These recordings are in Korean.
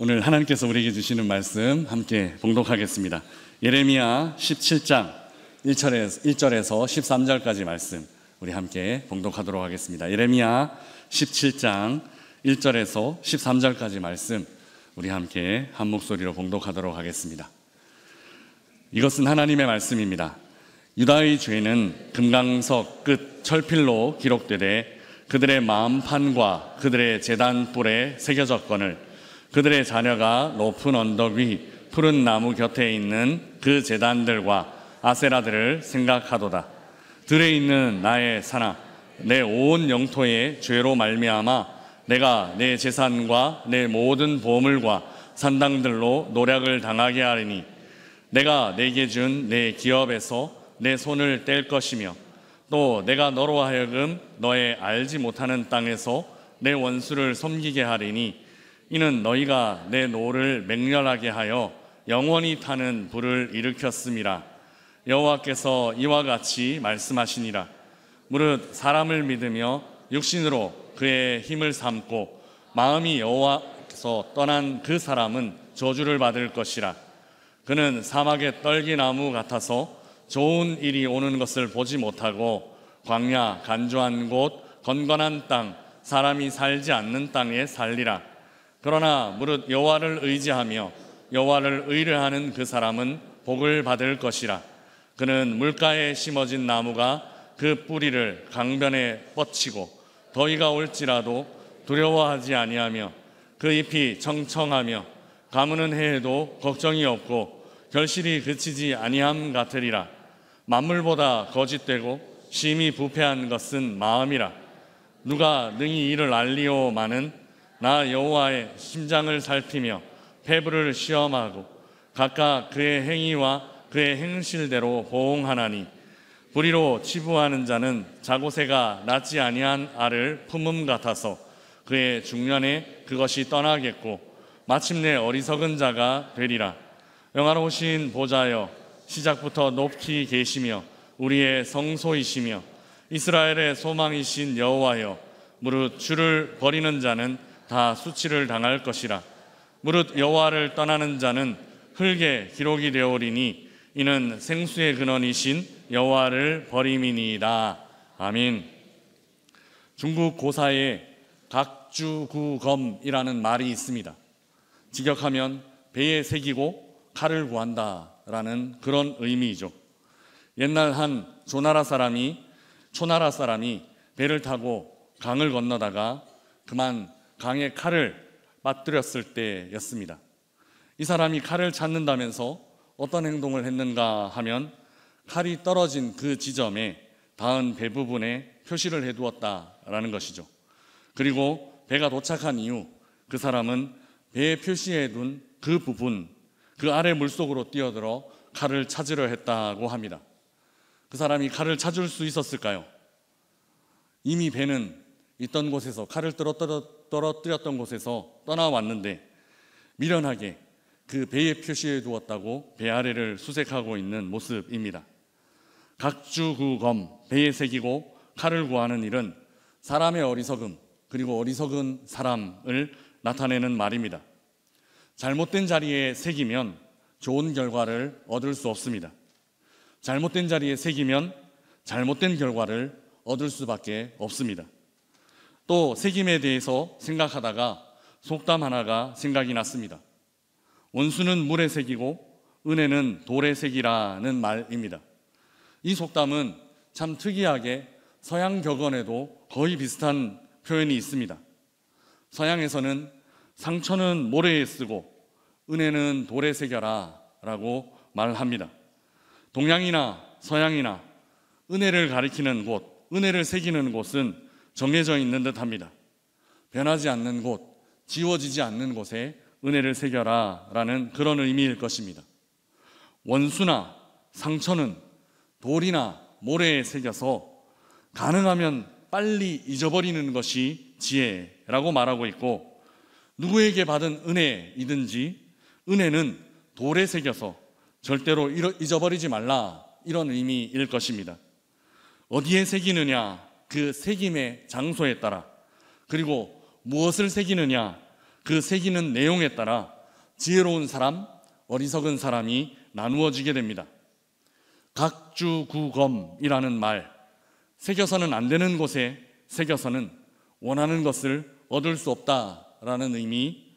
오늘 하나님께서 우리에게 주시는 말씀 함께 봉독하겠습니다. 예레미야 17장 1절에서 13절까지 말씀 우리 함께 봉독하도록 하겠습니다. 예레미야 17장 1절에서 13절까지 말씀 우리 함께 한 목소리로 봉독하도록 하겠습니다. 이것은 하나님의 말씀입니다. 유다의 죄는 금강석 끝 철필로 기록되되 그들의 마음판과 그들의 제단 뿔에 새겨졌거늘 그들의 자녀가 높은 언덕 위 푸른 나무 곁에 있는 그 제단들과 아세라들을 생각하도다. 들에 있는 나의 산아, 내 온 영토의 죄로 말미암아 내가 내 재산과 내 모든 보물과 산당들로 노략을 당하게 하리니 내가 내게 준 내 기업에서 내 손을 뗄 것이며 또 내가 너로 하여금 너의 알지 못하는 땅에서 내 원수를 섬기게 하리니 이는 너희가 내 노를 맹렬하게 하여 영원히 타는 불을 일으켰음이라. 여호와께서 이와 같이 말씀하시니라. 무릇 사람을 믿으며 육신으로 그의 힘을 삼고 마음이 여호와께서 떠난 그 사람은 저주를 받을 것이라. 그는 사막의 떨기나무 같아서 좋은 일이 오는 것을 보지 못하고 광야 간조한 곳 건건한 땅 사람이 살지 않는 땅에 살리라. 그러나 무릇 여호와를 의지하며 여호와를 의뢰하는 그 사람은 복을 받을 것이라. 그는 물가에 심어진 나무가 그 뿌리를 강변에 뻗치고 더위가 올지라도 두려워하지 아니하며 그 잎이 청청하며 가무는 해에도 걱정이 없고 결실이 그치지 아니함 같으리라. 만물보다 거짓되고 심히 부패한 것은 마음이라. 누가 능히 이를 알리오마는 나 여호와의 심장을 살피며 폐부를 시험하고 각각 그의 행위와 그의 행실대로 보응하나니 불의로 치부하는 자는 자고새가 낳지 아니한 알을 품음 같아서 그의 중년에 그것이 떠나겠고 마침내 어리석은 자가 되리라. 영화로우신 보좌여 시작부터 높이 계시며 우리의 성소이시며 이스라엘의 소망이신 여호와여 무릇 주를 버리는 자는 다 수치를 당할 것이라. 무릇 여호와를 떠나는 자는 흙에 기록이 되오리니 이는 생수의 근원이신 여호와를 버림이니이다. 아멘. 중국 고사에 각주구검이라는 말이 있습니다. 직역하면 배에 새기고 칼을 구한다 라는 그런 의미이죠. 옛날 한 초나라 사람이 배를 타고 강을 건너다가 그만 강에 칼을 빠뜨렸을 때였습니다. 이 사람이 칼을 찾는다면서 어떤 행동을 했는가 하면 칼이 떨어진 그 지점에 닿은 배 부분에 표시를 해두었다라는 것이죠. 그리고 배가 도착한 이후 그 사람은 배에 표시해 둔 그 부분, 그 아래 물속으로 뛰어들어 칼을 찾으려 했다고 합니다. 그 사람이 칼을 찾을 수 있었을까요? 이미 배는 있던 곳에서 칼을 떨어뜨렸던 곳에서 떠나왔는데 미련하게 그 배에 표시해 두었다고 배 아래를 수색하고 있는 모습입니다. 각주구검, 배에 새기고 칼을 구하는 일은 사람의 어리석음 그리고 어리석은 사람을 나타내는 말입니다. 잘못된 자리에 새기면 좋은 결과를 얻을 수 없습니다. 잘못된 자리에 새기면 잘못된 결과를 얻을 수밖에 없습니다. 또 새김에 대해서 생각하다가 속담 하나가 생각이 났습니다. 원수는 물에 새기고 은혜는 돌에 새기라는 말입니다. 이 속담은 참 특이하게 서양 격언에도 거의 비슷한 표현이 있습니다. 서양에서는 상처는 모래에 쓰고 은혜는 돌에 새겨라 라고 말합니다. 동양이나 서양이나 은혜를 가리키는 곳, 은혜를 새기는 곳은 정해져 있는 듯합니다. 변하지 않는 곳, 지워지지 않는 곳에 은혜를 새겨라 라는 그런 의미일 것입니다. 원수나 상처는 돌이나 모래에 새겨서 가능하면 빨리 잊어버리는 것이 지혜라고 말하고 있고, 누구에게 받은 은혜이든지 은혜는 돌에 새겨서 절대로 잊어버리지 말라, 이런 의미일 것입니다. 어디에 새기느냐, 그 새김의 장소에 따라, 그리고 무엇을 새기느냐, 그 새기는 내용에 따라 지혜로운 사람, 어리석은 사람이 나누어지게 됩니다. 각주구검이라는 말, 새겨서는 안 되는 곳에 새겨서는 원하는 것을 얻을 수 없다라는 의미,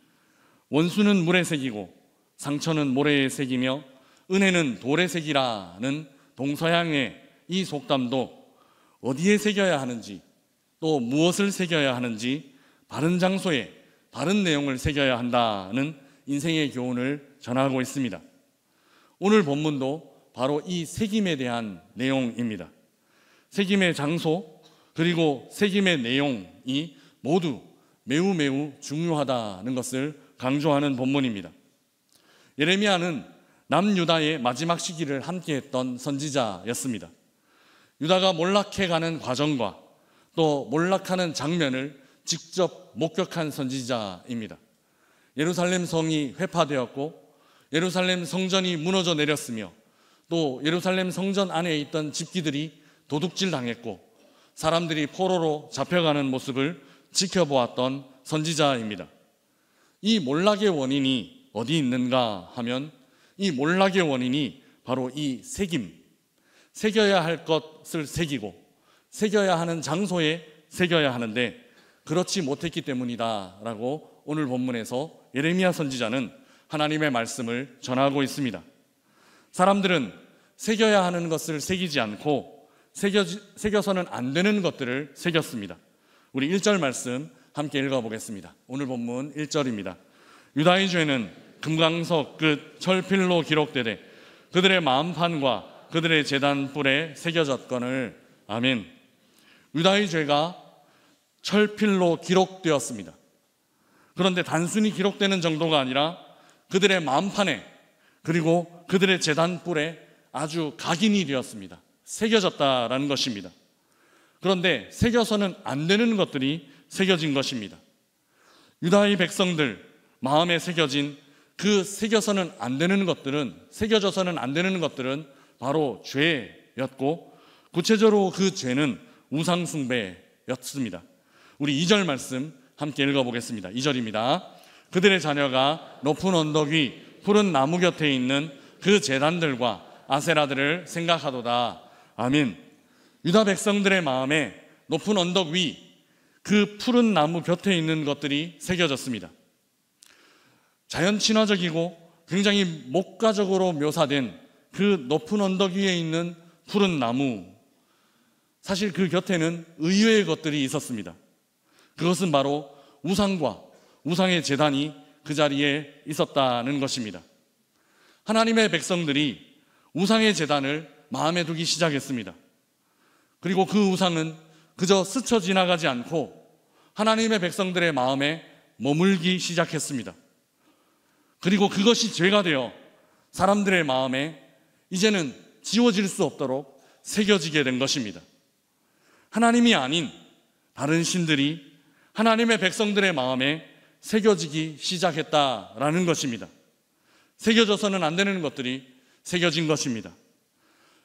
원수는 물에 새기고 상처는 모래에 새기며 은혜는 돌에 새기라는 동서양의 이 속담도 어디에 새겨야 하는지, 또 무엇을 새겨야 하는지, 바른 장소에 바른 내용을 새겨야 한다는 인생의 교훈을 전하고 있습니다. 오늘 본문도 바로 이 새김에 대한 내용입니다. 새김의 장소 그리고 새김의 내용이 모두 매우 중요하다는 것을 강조하는 본문입니다. 예레미야는 남유다의 마지막 시기를 함께했던 선지자였습니다. 유다가 몰락해가는 과정과 또 몰락하는 장면을 직접 목격한 선지자입니다. 예루살렘 성이 회파되었고 예루살렘 성전이 무너져 내렸으며 또 예루살렘 성전 안에 있던 집기들이 도둑질 당했고 사람들이 포로로 잡혀가는 모습을 지켜보았던 선지자입니다. 이 몰락의 원인이 어디 있는가 하면 이 몰락의 원인이 바로 이 새김, 새겨야 할 것을 새기고 새겨야 하는 장소에 새겨야 하는데 그렇지 못했기 때문이다라고 오늘 본문에서 예레미야 선지자는 하나님의 말씀을 전하고 있습니다. 사람들은 새겨야 하는 것을 새기지 않고 새겨서는 안 되는 것들을 새겼습니다. 우리 1절 말씀 함께 읽어보겠습니다. 오늘 본문 1절입니다. 유다의 죄는 금강석 끝 철필로 기록되되 그들의 마음판과 그들의 제단 뿔에 새겨졌거늘. 아멘. 유다의 죄가 철필로 기록되었습니다. 그런데 단순히 기록되는 정도가 아니라 그들의 마음판에 그리고 그들의 제단 뿔에 아주 각인이 되었습니다. 새겨졌다라는 것입니다. 그런데 새겨서는 안 되는 것들이 새겨진 것입니다. 유다의 백성들 마음에 새겨진 그 새겨서는 안 되는 것들은, 새겨져서는 안 되는 것들은 바로 죄였고 구체적으로 그 죄는 우상숭배였습니다. 우리 2절 말씀 함께 읽어보겠습니다. 2절입니다. 그들의 자녀가 높은 언덕 위 푸른 나무 곁에 있는 그 제단들과 아세라들을 생각하도다. 아멘. 유다 백성들의 마음에 높은 언덕 위 그 푸른 나무 곁에 있는 것들이 새겨졌습니다. 자연 친화적이고 굉장히 목가적으로 묘사된 그 높은 언덕 위에 있는 푸른 나무, 사실 그 곁에는 의외의 것들이 있었습니다. 그것은 바로 우상과 우상의 제단이 그 자리에 있었다는 것입니다. 하나님의 백성들이 우상의 제단을 마음에 두기 시작했습니다. 그리고 그 우상은 그저 스쳐 지나가지 않고 하나님의 백성들의 마음에 머물기 시작했습니다. 그리고 그것이 죄가 되어 사람들의 마음에 이제는 지워질 수 없도록 새겨지게 된 것입니다. 하나님이 아닌 다른 신들이 하나님의 백성들의 마음에 새겨지기 시작했다라는 것입니다. 새겨져서는 안 되는 것들이 새겨진 것입니다.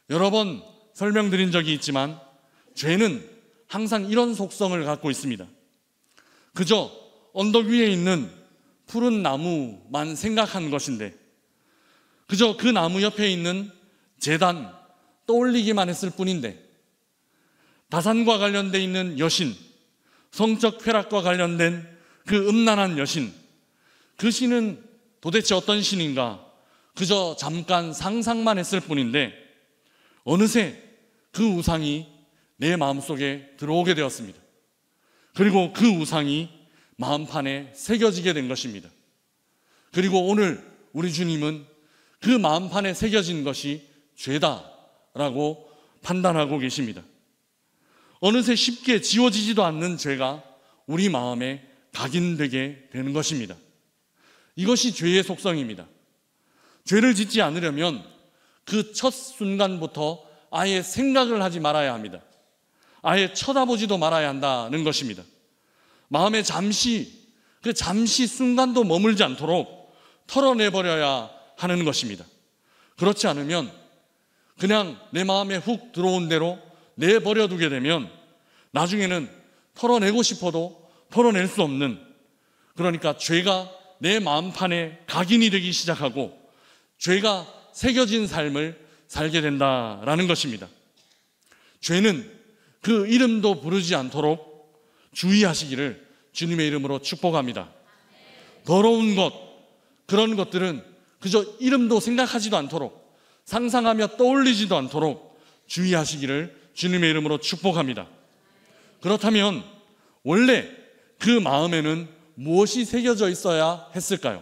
여러 번 설명드린 적이 있지만 죄는 항상 이런 속성을 갖고 있습니다. 그저 언덕 위에 있는 푸른 나무만 생각한 것인데 그저 그 나무 옆에 있는 제단 떠올리기만 했을 뿐인데 다산과 관련되어 있는 여신, 성적 쾌락과 관련된 그 음란한 여신, 그 신은 도대체 어떤 신인가 그저 잠깐 상상만 했을 뿐인데 어느새 그 우상이 내 마음속에 들어오게 되었습니다. 그리고 그 우상이 마음판에 새겨지게 된 것입니다. 그리고 오늘 우리 주님은 그 마음판에 새겨진 것이 죄다라고 판단하고 계십니다. 어느새 쉽게 지워지지도 않는 죄가 우리 마음에 각인되게 되는 것입니다. 이것이 죄의 속성입니다. 죄를 짓지 않으려면 그 첫 순간부터 아예 생각을 하지 말아야 합니다. 아예 쳐다보지도 말아야 한다는 것입니다. 마음에 잠시 순간도 머물지 않도록 털어내버려야 하는 것입니다. 그렇지 않으면 그냥 내 마음에 훅 들어온 대로 내버려두게 되면 나중에는 털어내고 싶어도 털어낼 수 없는 그러니까 죄가 내 마음판에 각인이 되기 시작하고 죄가 새겨진 삶을 살게 된다라는 것입니다. 죄는 그 이름도 부르지 않도록 주의하시기를 주님의 이름으로 축복합니다. 더러운 것, 그런 것들은 그저 이름도 생각하지도 않도록, 상상하며 떠올리지도 않도록 주의하시기를 주님의 이름으로 축복합니다. 그렇다면 원래 그 마음에는 무엇이 새겨져 있어야 했을까요?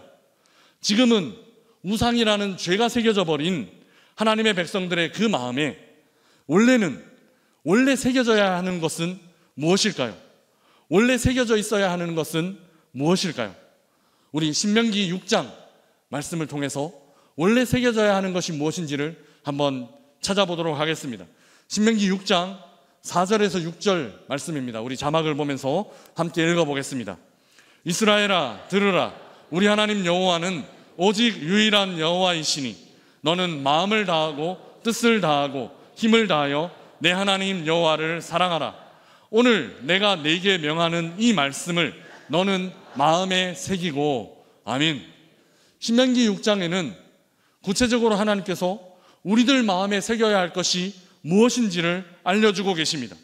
지금은 우상이라는 죄가 새겨져 버린 하나님의 백성들의 그 마음에 원래 새겨져야 하는 것은 무엇일까요? 원래 새겨져 있어야 하는 것은 무엇일까요? 우리 신명기 6장 말씀을 통해서 원래 새겨져야 하는 것이 무엇인지를 한번 찾아보도록 하겠습니다. 신명기 6장 4절에서 6절 말씀입니다. 우리 자막을 보면서 함께 읽어보겠습니다. 이스라엘아 들으라. 우리 하나님 여호와는 오직 유일한 여호와이시니 너는 마음을 다하고 뜻을 다하고 힘을 다하여 내 하나님 여호와를 사랑하라. 오늘 내가 네게 명하는 이 말씀을 너는 마음에 새기고. 아멘. 신명기 6장에는 구체적으로 하나님께서 우리들 마음에 새겨야 할 것이 무엇인지를 알려주고 계십니다.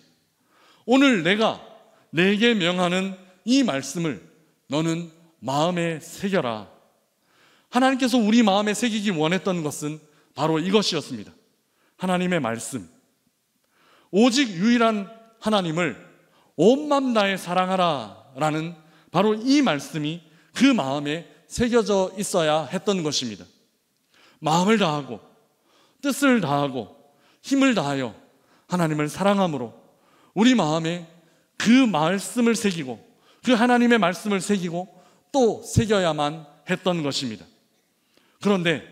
오늘 내가 네게 명하는 이 말씀을 너는 마음에 새겨라. 하나님께서 우리 마음에 새기기 원했던 것은 바로 이것이었습니다. 하나님의 말씀, 오직 유일한 하나님을 온 마음 다해 사랑하라 라는 바로 이 말씀이 그 마음에 새겨져 있어야 했던 것입니다. 마음을 다하고 뜻을 다하고 힘을 다하여 하나님을 사랑함으로 우리 마음에 그 말씀을 새기고 그 하나님의 말씀을 새기고 또 새겨야만 했던 것입니다. 그런데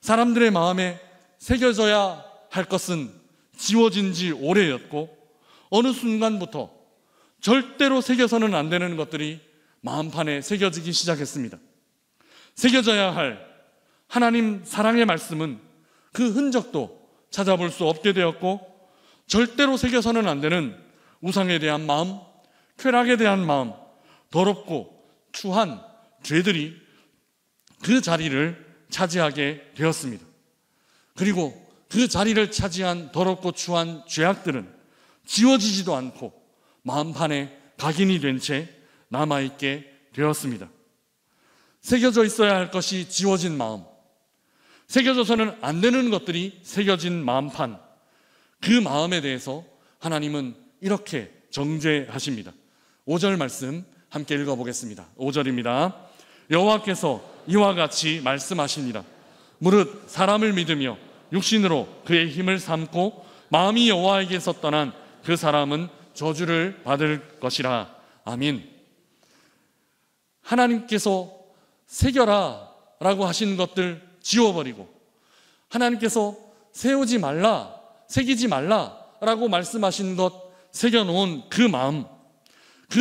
사람들의 마음에 새겨져야 할 것은 지워진 지 오래였고 어느 순간부터 절대로 새겨서는 안 되는 것들이 마음판에 새겨지기 시작했습니다. 새겨져야 할 하나님 사랑의 말씀은 그 흔적도 찾아볼 수 없게 되었고 절대로 새겨서는 안 되는 우상에 대한 마음, 쾌락에 대한 마음, 더럽고 추한 죄들이 그 자리를 차지하게 되었습니다. 그리고 그 자리를 차지한 더럽고 추한 죄악들은 지워지지도 않고 마음판에 각인이 된 채 남아있게 되었습니다. 새겨져 있어야 할 것이 지워진 마음, 새겨져서는 안 되는 것들이 새겨진 마음판, 그 마음에 대해서 하나님은 이렇게 정죄하십니다. 5절 말씀 함께 읽어보겠습니다. 5절입니다. 여호와께서 이와 같이 말씀하시니라. 무릇 사람을 믿으며 육신으로 그의 힘을 삼고 마음이 여호와에게서 떠난 그 사람은 저주를 받을 것이라. 아멘. 하나님께서 새겨라 라고 하신 것들 지워버리고 하나님께서 세우지 말라, 새기지 말라 라고 말씀하신 것 새겨놓은 그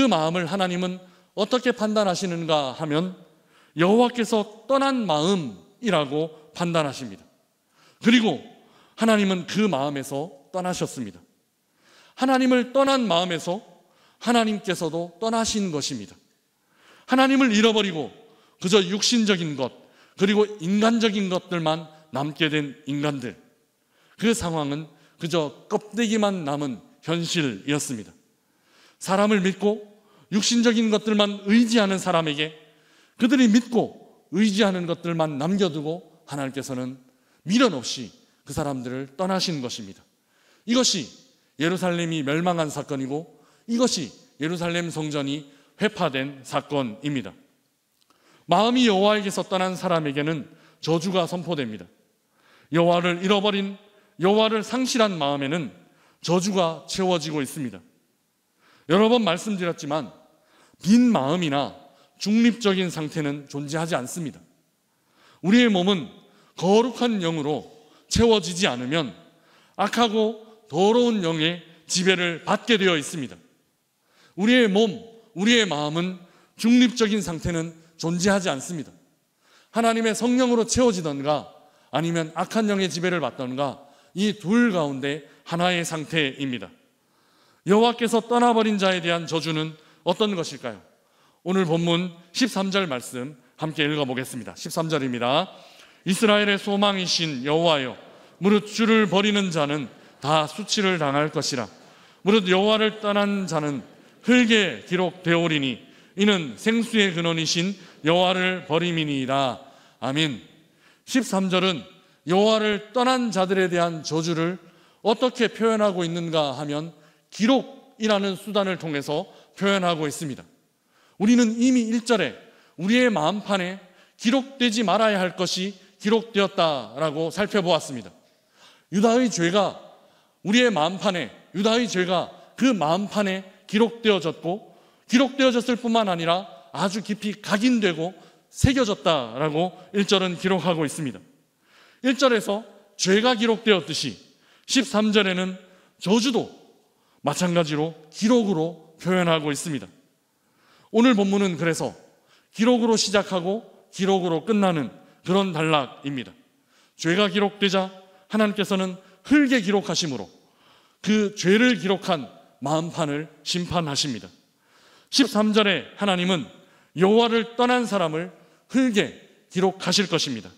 마음을 하나님은 어떻게 판단하시는가 하면 여호와께서 떠난 마음이라고 판단하십니다. 그리고 하나님은 그 마음에서 떠나셨습니다. 하나님을 떠난 마음에서 하나님께서도 떠나신 것입니다. 하나님을 잃어버리고 그저 육신적인 것 그리고 인간적인 것들만 남게 된 인간들, 그 상황은 그저 껍데기만 남은 현실이었습니다. 사람을 믿고 육신적인 것들만 의지하는 사람에게 그들이 믿고 의지하는 것들만 남겨두고 하나님께서는 미련 없이 그 사람들을 떠나신 것입니다. 이것이 예루살렘이 멸망한 사건이고 이것이 예루살렘 성전이 회파된 사건입니다. 마음이 여호와에게서 떠난 사람에게는 저주가 선포됩니다. 여호와를 잃어버린, 여호와를 상실한 마음에는 저주가 채워지고 있습니다. 여러 번 말씀드렸지만 빈 마음이나 중립적인 상태는 존재하지 않습니다. 우리의 몸은 거룩한 영으로 채워지지 않으면 악하고 더러운 영의 지배를 받게 되어 있습니다. 우리의 몸, 우리의 마음은 중립적인 상태는 존재하지 않습니다. 하나님의 성령으로 채워지던가 아니면 악한 영의 지배를 받던가 이 둘 가운데 하나의 상태입니다. 여호와께서 떠나버린 자에 대한 저주는 어떤 것일까요? 오늘 본문 13절 말씀 함께 읽어보겠습니다. 13절입니다. 이스라엘의 소망이신 여호와여, 무릇 주를 버리는 자는 다 수치를 당할 것이라. 무릇 여호와를 떠난 자는 흙에 기록되오리니 이는 생수의 근원이신 여호와를 버림이니이다. 아멘. 13절은 여호와를 떠난 자들에 대한 저주를 어떻게 표현하고 있는가 하면 기록이라는 수단을 통해서 표현하고 있습니다. 우리는 이미 1절에 우리의 마음판에 기록되지 말아야 할 것이 기록되었다라고 살펴보았습니다. 유다의 죄가 우리의 마음판에, 유다의 죄가 그 마음판에 기록되어졌고, 기록되어졌을 뿐만 아니라 아주 깊이 각인되고 새겨졌다라고 1절은 기록하고 있습니다. 1절에서 죄가 기록되었듯이 13절에는 저주도 마찬가지로 기록으로 표현하고 있습니다. 오늘 본문은 그래서 기록으로 시작하고 기록으로 끝나는 그런 단락입니다. 죄가 기록되자 하나님께서는 흙에 기록하심으로 그 죄를 기록한 마음판을 심판하십니다. 13절에 하나님은 여호와를 떠난 사람을 흙에 기록하실 것입니다.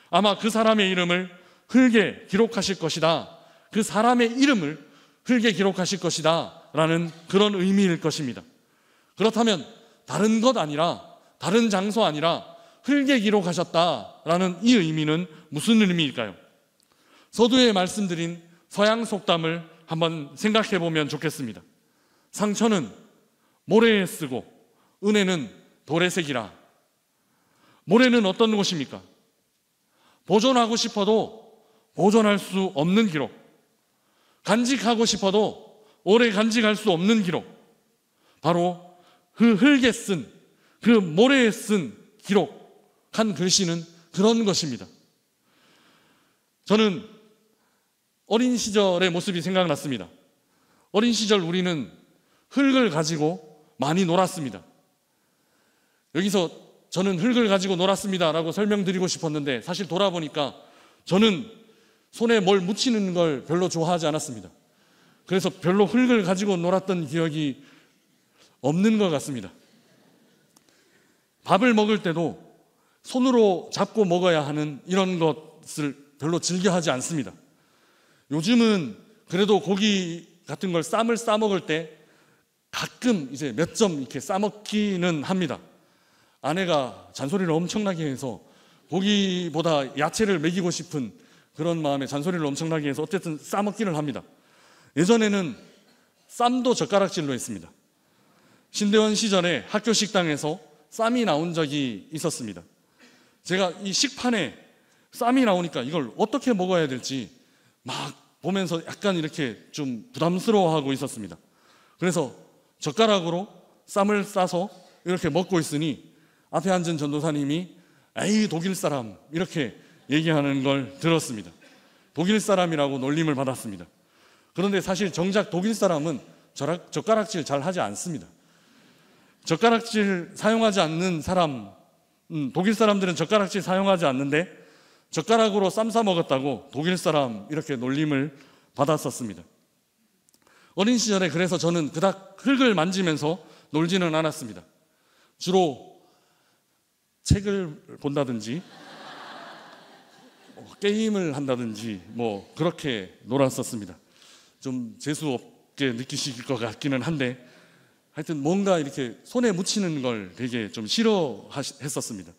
아마 그 사람의 이름을 흙에 기록하실 것이다, 그 사람의 이름을 흙에 기록하실 것이다 라는 그런 의미일 것입니다. 그렇다면 다른 것 아니라, 다른 장소 아니라 흙에 기록하셨다라는 이 의미는 무슨 의미일까요? 서두에 말씀드린 서양 속담을 한번 생각해 보면 좋겠습니다. 상처는 모래에 쓰고 은혜는 돌에 새기라. 모래는 어떤 곳입니까? 보존하고 싶어도 보존할 수 없는 기록, 간직하고 싶어도 오래 간직할 수 없는 기록, 바로 그 흙에 쓴, 그 모래에 쓴 기록한 글씨는 그런 것입니다. 저는 어린 시절의 모습이 생각났습니다. 어린 시절 우리는 흙을 가지고 많이 놀았습니다. 여기서 저는 흙을 가지고 놀았습니다 라고 설명드리고 싶었는데, 사실 돌아보니까 저는 손에 뭘 묻히는 걸 별로 좋아하지 않았습니다. 그래서 별로 흙을 가지고 놀았던 기억이 없는 것 같습니다. 밥을 먹을 때도 손으로 잡고 먹어야 하는 이런 것을 별로 즐겨하지 않습니다. 요즘은 그래도 고기 같은 걸 쌈을 싸 먹을 때 가끔 이제 몇 점 이렇게 싸 먹기는 합니다. 아내가 잔소리를 엄청나게 해서 고기보다 야채를 먹이고 싶은 그런 마음에 잔소리를 엄청나게 해서 어쨌든 싸 먹기를 합니다. 예전에는 쌈도 젓가락질로 했습니다. 신대원 시절에 학교 식당에서 쌈이 나온 적이 있었습니다. 제가 이 식판에 쌈이 나오니까 이걸 어떻게 먹어야 될지 막 보면서 약간 이렇게 좀 부담스러워하고 있었습니다. 그래서 젓가락으로 쌈을 싸서 이렇게 먹고 있으니 앞에 앉은 전도사님이 에이 독일 사람 이렇게 얘기하는 걸 들었습니다. 독일 사람이라고 놀림을 받았습니다. 그런데 사실 정작 독일 사람은 젓가락질 잘 하지 않습니다. 젓가락질 사용하지 않는 사람, 독일 사람들은 젓가락질 사용하지 않는데 젓가락으로 쌈 싸 먹었다고 독일 사람 이렇게 놀림을 받았었습니다. 어린 시절에 그래서 저는 그닥 흙을 만지면서 놀지는 않았습니다. 주로 책을 본다든지 게임을 한다든지 뭐 그렇게 놀았었습니다. 좀 재수 없게 느끼실 것 같기는 한데 하여튼 뭔가 이렇게 손에 묻히는 걸 되게 좀 싫어했었습니다.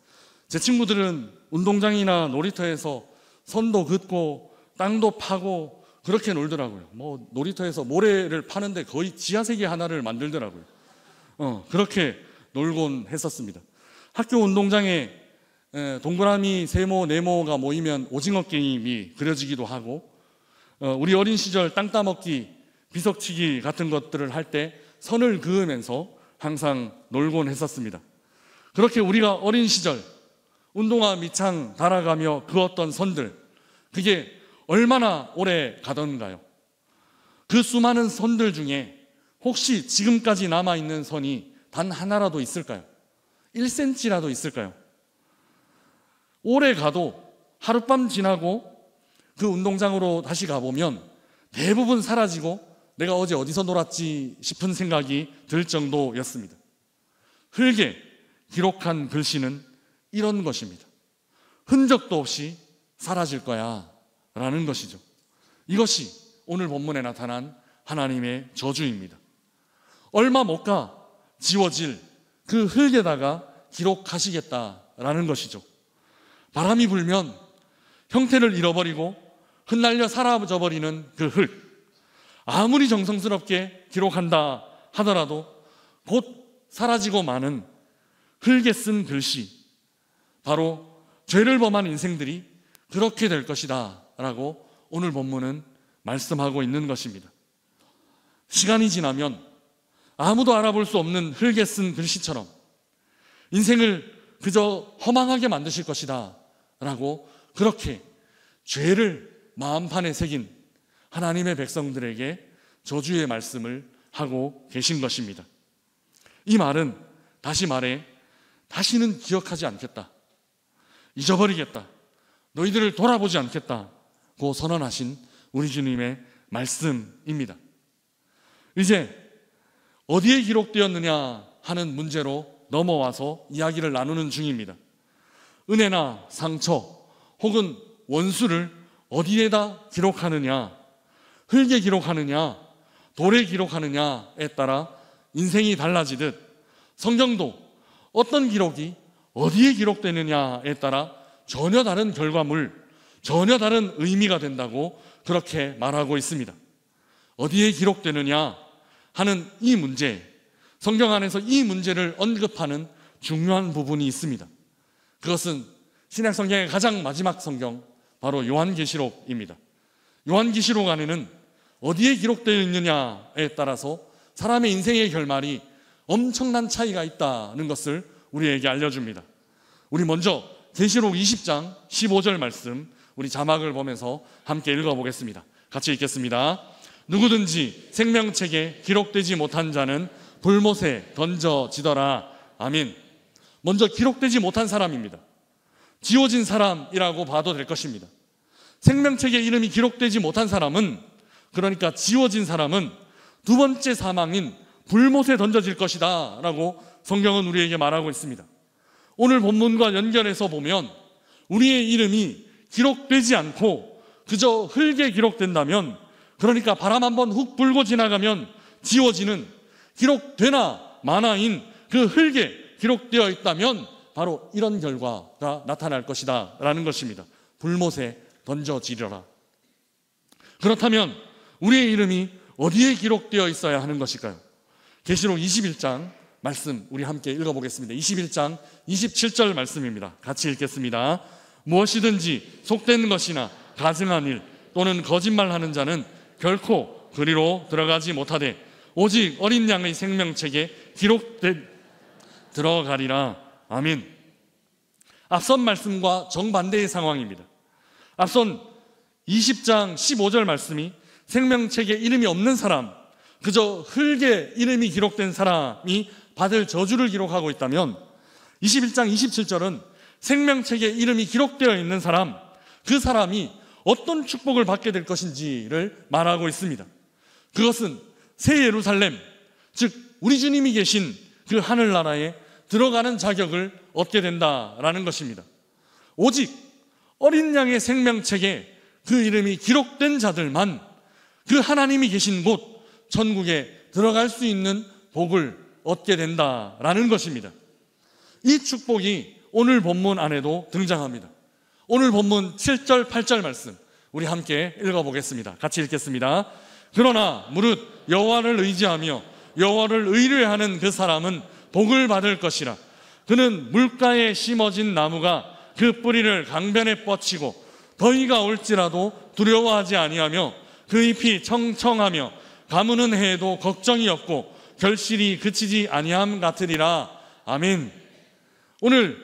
제 친구들은 운동장이나 놀이터에서 선도 긋고 땅도 파고 그렇게 놀더라고요. 뭐 놀이터에서 모래를 파는데 거의 지하세계 하나를 만들더라고요. 그렇게 놀곤 했었습니다. 학교 운동장에 동그라미 세모 네모가 모이면 오징어 게임이 그려지기도 하고, 우리 어린 시절 땅 따먹기, 비석치기 같은 것들을 할 때 선을 그으면서 항상 놀곤 했었습니다. 그렇게 우리가 어린 시절 운동화 밑창 달아가며 그었던 선들, 그게 얼마나 오래 가던가요? 그 수많은 선들 중에 혹시 지금까지 남아있는 선이 단 하나라도 있을까요? 1cm라도 있을까요? 오래 가도 하룻밤 지나고 그 운동장으로 다시 가보면 대부분 사라지고 내가 어제 어디서 놀았지 싶은 생각이 들 정도였습니다. 흙에 기록한 글씨는 이런 것입니다. 흔적도 없이 사라질 거야 라는 것이죠. 이것이 오늘 본문에 나타난 하나님의 저주입니다. 얼마 못 가 지워질 그 흙에다가 기록하시겠다라는 것이죠. 바람이 불면 형태를 잃어버리고 흩날려 사라져버리는 그 흙, 아무리 정성스럽게 기록한다 하더라도 곧 사라지고 마는 흙에 쓴 글씨, 바로 죄를 범한 인생들이 그렇게 될 것이다 라고 오늘 본문은 말씀하고 있는 것입니다. 시간이 지나면 아무도 알아볼 수 없는 흙에 쓴 글씨처럼 인생을 그저 허망하게 만드실 것이다 라고 그렇게 죄를 마음판에 새긴 하나님의 백성들에게 저주의 말씀을 하고 계신 것입니다. 이 말은 다시 말해 다시는 기억하지 않겠다, 잊어버리겠다, 너희들을 돌아보지 않겠다고 선언하신 우리 주님의 말씀입니다. 이제 어디에 기록되었느냐 하는 문제로 넘어와서 이야기를 나누는 중입니다. 은혜나 상처 혹은 원수를 어디에다 기록하느냐, 흙에 기록하느냐, 돌에 기록하느냐에 따라 인생이 달라지듯 성경도 어떤 기록이 어디에 기록되느냐에 따라 전혀 다른 결과물, 전혀 다른 의미가 된다고 그렇게 말하고 있습니다. 어디에 기록되느냐 하는 이 문제, 성경 안에서 이 문제를 언급하는 중요한 부분이 있습니다. 그것은 신약 성경의 가장 마지막 성경, 바로 요한계시록입니다. 요한계시록 안에는 어디에 기록되어 있느냐에 따라서 사람의 인생의 결말이 엄청난 차이가 있다는 것을 우리에게 알려줍니다. 우리 먼저 계시록 20장 15절 말씀, 우리 자막을 보면서 함께 읽어보겠습니다. 같이 읽겠습니다. 누구든지 생명책에 기록되지 못한 자는 불못에 던져지더라. 아멘. 먼저 기록되지 못한 사람입니다. 지워진 사람이라고 봐도 될 것입니다. 생명책에 이름이 기록되지 못한 사람은, 그러니까 지워진 사람은 두 번째 사망인 불못에 던져질 것이다 라고 성경은 우리에게 말하고 있습니다. 오늘 본문과 연결해서 보면 우리의 이름이 기록되지 않고 그저 흙에 기록된다면, 그러니까 바람 한번 훅 불고 지나가면 지워지는, 기록되나 마나인 그 흙에 기록되어 있다면 바로 이런 결과가 나타날 것이다 라는 것입니다. 불못에 던져지려라. 그렇다면 우리의 이름이 어디에 기록되어 있어야 하는 것일까요? 계시록 21장 말씀 우리 함께 읽어보겠습니다. 21장 27절 말씀입니다. 같이 읽겠습니다. 무엇이든지 속된 것이나 가증한 일 또는 거짓말하는 자는 결코 그리로 들어가지 못하되 오직 어린 양의 생명책에 들어가리라. 아멘. 앞선 말씀과 정반대의 상황입니다. 앞선 20장 15절 말씀이 생명책에 이름이 없는 사람, 그저 흙에 이름이 기록된 사람이 받을 저주를 기록하고 있다면, 21장 27절은 생명책에 이름이 기록되어 있는 사람, 그 사람이 어떤 축복을 받게 될 것인지를 말하고 있습니다. 그것은 새 예루살렘, 즉 우리 주님이 계신 그 하늘나라에 들어가는 자격을 얻게 된다라는 것입니다. 오직 어린 양의 생명책에 그 이름이 기록된 자들만 그 하나님이 계신 곳 천국에 들어갈 수 있는 복을 얻게 된다라는 것입니다. 이 축복이 오늘 본문 안에도 등장합니다. 오늘 본문 7절 8절 말씀 우리 함께 읽어보겠습니다. 같이 읽겠습니다. 그러나 무릇 여호와를 의지하며 여호와를 의뢰하는 그 사람은 복을 받을 것이라. 그는 물가에 심어진 나무가 그 뿌리를 강변에 뻗치고 더위가 올지라도 두려워하지 아니하며 그 잎이 청청하며 가무는 해에도 걱정이 없고 결실이 그치지 아니함 같으리라. 아멘. 오늘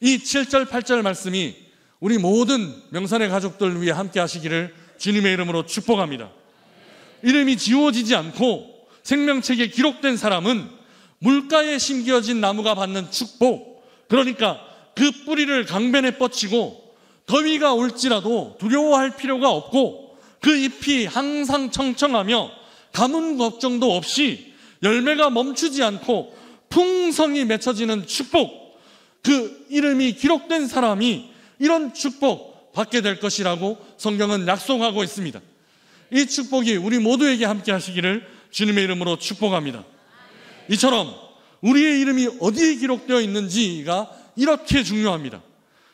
이 7절 8절 말씀이 우리 모든 명산의 가족들 위해 함께 하시기를 주님의 이름으로 축복합니다. 이름이 지워지지 않고 생명책에 기록된 사람은 물가에 심겨진 나무가 받는 축복, 그러니까 그 뿌리를 강변에 뻗치고 더위가 올지라도 두려워할 필요가 없고 그 잎이 항상 청청하며 가뭄 걱정도 없이 열매가 멈추지 않고 풍성이 맺혀지는 축복, 그 이름이 기록된 사람이 이런 축복 받게 될 것이라고 성경은 약속하고 있습니다. 이 축복이 우리 모두에게 함께 하시기를 주님의 이름으로 축복합니다. 이처럼 우리의 이름이 어디에 기록되어 있는지가 이렇게 중요합니다.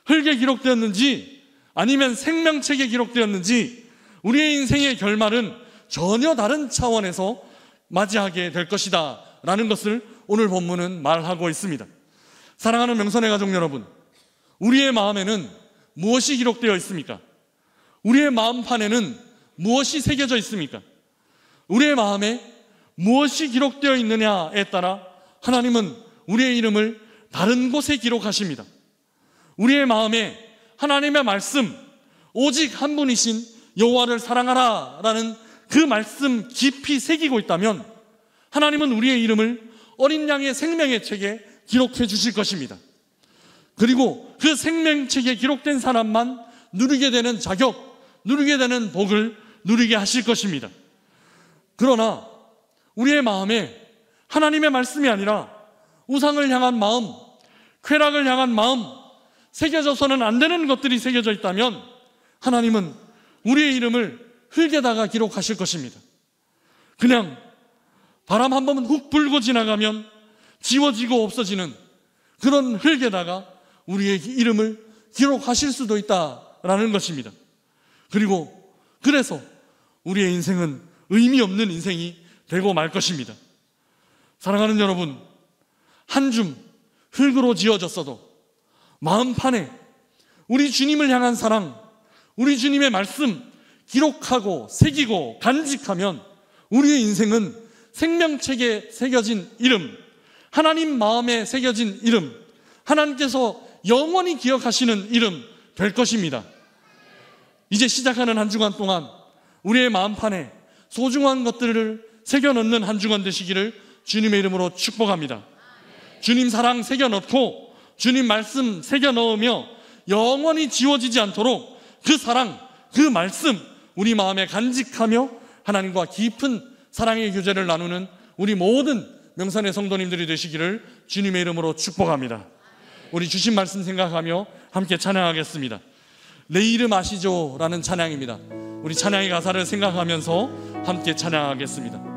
흙에 기록되었는지 아니면 생명책에 기록되었는지 우리의 인생의 결말은 전혀 다른 차원에서 맞이하게 될 것이다 라는 것을 오늘 본문은 말하고 있습니다. 사랑하는 명선의 가족 여러분, 우리의 마음에는 무엇이 기록되어 있습니까? 우리의 마음판에는 무엇이 새겨져 있습니까? 우리의 마음에 무엇이 기록되어 있느냐에 따라 하나님은 우리의 이름을 다른 곳에 기록하십니다. 우리의 마음에 하나님의 말씀, 오직 한 분이신 여호와를 사랑하라 라는 그 말씀 깊이 새기고 있다면 하나님은 우리의 이름을 어린 양의 생명의 책에 기록해 주실 것입니다. 그리고 그 생명책에 기록된 사람만 누리게 되는 자격, 누리게 되는 복을 누리게 하실 것입니다. 그러나 우리의 마음에 하나님의 말씀이 아니라 우상을 향한 마음, 쾌락을 향한 마음, 새겨져서는 안 되는 것들이 새겨져 있다면 하나님은 우리의 이름을 흙에다가 기록하실 것입니다. 그냥 바람 한 번 훅 불고 지나가면 지워지고 없어지는 그런 흙에다가 우리의 이름을 기록하실 수도 있다라는 것입니다. 그리고 그래서 우리의 인생은 의미 없는 인생이 되고 말 것입니다. 사랑하는 여러분, 한 줌 흙으로 지어졌어도 마음판에 우리 주님을 향한 사랑, 우리 주님의 말씀 기록하고 새기고 간직하면 우리의 인생은 생명책에 새겨진 이름, 하나님 마음에 새겨진 이름, 하나님께서 영원히 기억하시는 이름 될 것입니다. 이제 시작하는 한 주간 동안 우리의 마음판에 소중한 것들을 새겨넣는 한 주간 되시기를 주님의 이름으로 축복합니다. 주님 사랑 새겨넣고 주님 말씀 새겨넣으며 영원히 지워지지 않도록 그 사랑, 그 말씀 우리 마음에 간직하며 하나님과 깊은 사랑의 교제를 나누는 우리 모든 명산의 성도님들이 되시기를 주님의 이름으로 축복합니다. 우리 주신 말씀 생각하며 함께 찬양하겠습니다. 내 이름 아시죠? 라는 찬양입니다. 우리 찬양의 가사를 생각하면서 함께 찬양하겠습니다.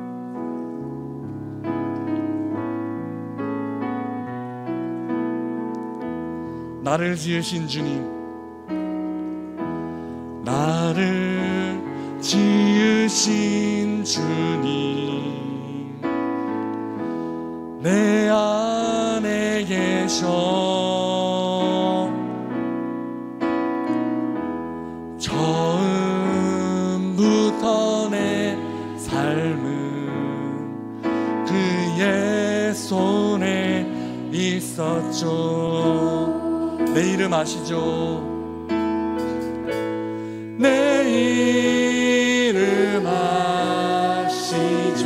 나를 지으신 주님, 나를 지으신 주님, 내 안에 계셔 처음부터 내 삶은 그의 손에 있었죠. 내 이름 아시죠? 내 이름 아시죠?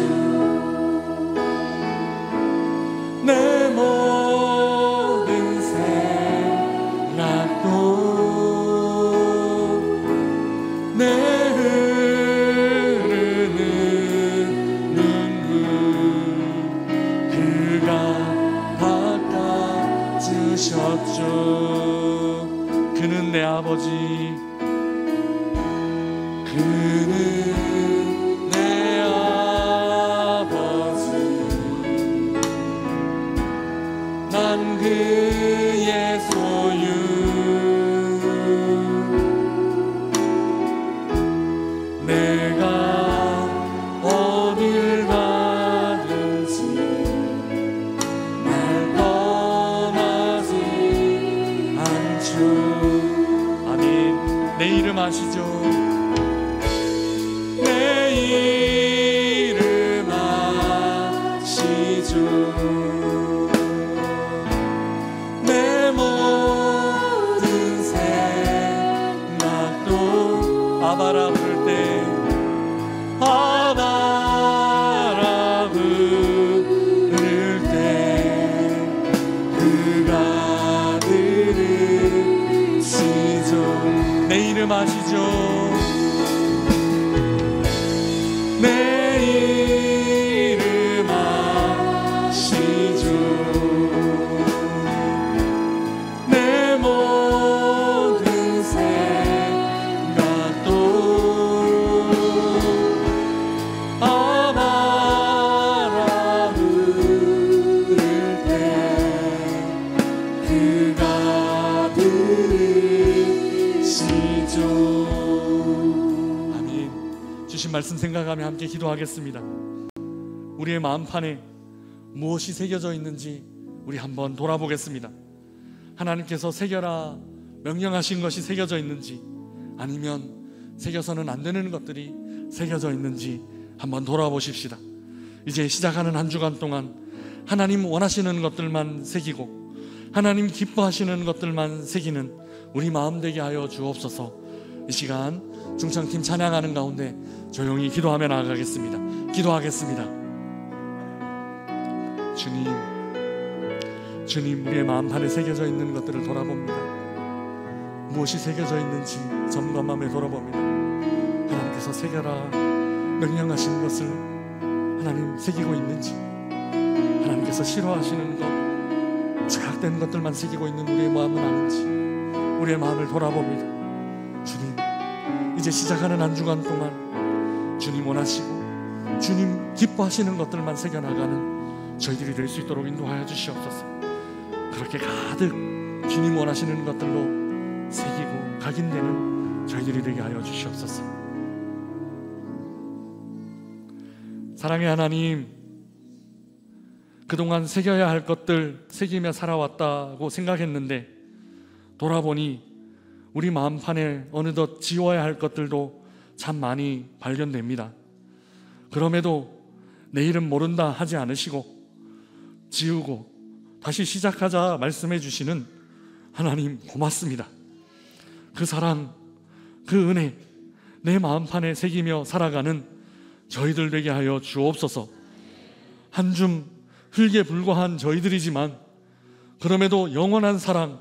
내 모든 생각도 내 흐르는 눈물 그가 닦아주셨죠. 그는 내 아버지, 그는 내 아버지, 난 그의 소유, 내가 어딜 가든지 날 떠나지 않죠. 아멘. 내 이름 아시죠? 내 이름 아시죠? 내 모든 생각도 아바라 부를 때 아바라 부를 때 그가 들으시죠. 내 이름 아시죠? 내 이름 아시죠? 주신 말씀 생각하며 함께 기도하겠습니다. 우리의 마음판에 무엇이 새겨져 있는지 우리 한번 돌아보겠습니다. 하나님께서 새겨라 명령하신 것이 새겨져 있는지, 아니면 새겨서는 안 되는 것들이 새겨져 있는지 한번 돌아보십시다. 이제 시작하는 한 주간 동안 하나님 원하시는 것들만 새기고 하나님 기뻐하시는 것들만 새기는 우리 마음 되게 하여 주옵소서. 이 시간 중창팀 찬양하는 가운데 조용히 기도하며 나아가겠습니다. 기도하겠습니다. 주님, 우리의 마음판에 새겨져 있는 것들을 돌아봅니다. 무엇이 새겨져 있는지 점검하며 돌아봅니다. 하나님께서 새겨라 명령하신 것을 하나님 새기고 있는지, 하나님께서 싫어하시는 것, 죄악된 것들만 새기고 있는 우리의 마음은 아닌지 우리의 마음을 돌아봅니다. 주님, 이제 시작하는 한 주간 동안 주님 원하시고 주님 기뻐하시는 것들만 새겨나가는 저희들이 될 수 있도록 인도하여 주시옵소서. 그렇게 가득 주님 원하시는 것들로 새기고 각인되는 저희들이 되게 하여 주시옵소서. 사랑의 하나님, 그동안 새겨야 할 것들 새기며 살아왔다고 생각했는데 돌아보니 우리 마음판에 어느덧 지워야 할 것들도 참 많이 발견됩니다. 그럼에도 내일은 모른다 하지 않으시고 지우고 다시 시작하자 말씀해 주시는 하나님 고맙습니다. 그 사랑, 그 은혜 내 마음판에 새기며 살아가는 저희들 되게 하여 주옵소서. 한 줌 흙에 불과한 저희들이지만 그럼에도 영원한 사랑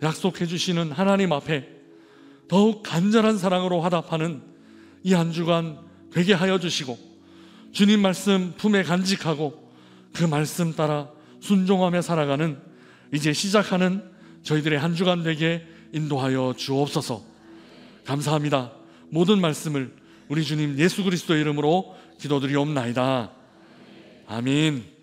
약속해 주시는 하나님 앞에 더욱 간절한 사랑으로 화답하는 이 한 주간 되게 하여 주시고, 주님 말씀 품에 간직하고 그 말씀 따라 순종하며 살아가는 이제 시작하는 저희들의 한 주간 되게 인도하여 주옵소서. 감사합니다. 모든 말씀을 우리 주님 예수 그리스도의 이름으로 기도드리옵나이다. 아멘.